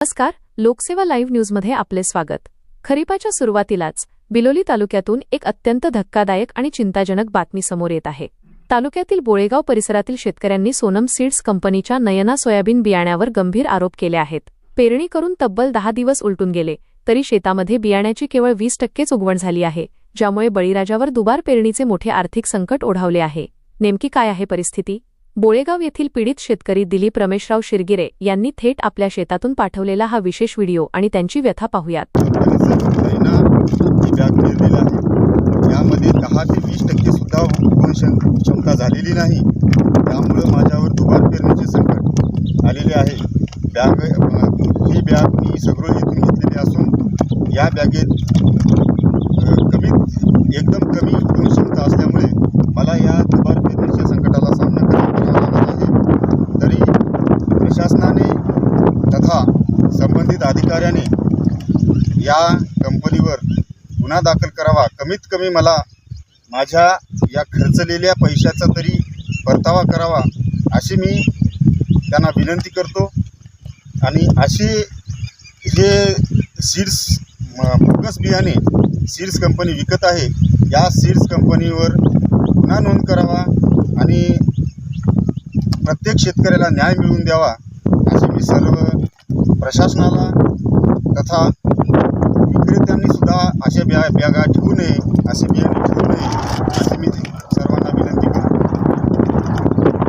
नमस्कार, लोकसेवा लाईव्ह न्यूजमध्ये आपले स्वागत। खरीपाच्या सुरुवातीलाच बिलोली तालुक्यातून एक अत्यंत धक्कादायक आणि चिंताजनक बातमी समोर येत आहे। तालुक्यातील बोळेगाव परिसरातील शेतकऱ्यांनी सोनम सीड्स कंपनीच्या नयना सोयाबीन बियाण्यावर गंभीर आरोप केले आहेत। पेरणी करून तब्बल 10 दिवस उलटून गेले तरी शेतामध्ये बियाण्याची केवळ 20%च उगवण झाली आहे, ज्यामुळे बळीराजावर दुबार पेरणीचे मोठे आर्थिक संकट ओढावले आहे। नेमकी काय आहे परिस्थिती? बोळेगाव येथील पीडित शेतकरी दिलीप रमेशराव शिरगिरे यांनी थेट आपल्या शेतातून पाठवलेला हा विशेष व्हिडिओ आणि त्यांची व्यथा पाहूयात। यामध्ये 10 ते 20% सुद्धा उगवण क्षमता झालेली नाही, त्यामुळे माझ्यावर दुबार पेरणीचे संकट आलेले आहे। ही बॅग मी सगळं इथून घेतलेली असून या बॅगेत एकदम कमी उगवण क्षमता असल्यामुळे मला या दुबार पेरणीच्या संकटाला सामना करावा लागत आहे। तरी प्रशासनाने तथा संबंधित अधिकाऱ्याने या कंपनीवर गुन्हा दाखल करावा। कमीत कमी मला माझ्या या खर्चलेल्या पैशाचा तरी परतावा करावा अशी मी त्यांना विनंती करतो। आणि अशी हे सीड्स बोगस बियाणे सीड्स कंपनी विकत आहे, या सीड्स कंपनीवर गुन्हा नोंद करावा आणि प्रत्येक शेतकऱ्याला न्याय मिळवून द्यावा असे मी सर्व प्रशासनाला तथा विक्रेत्यांनी सुद्धा अशा बॅगा ठेवू नये, असे बियाणे ठेवू नये असे मी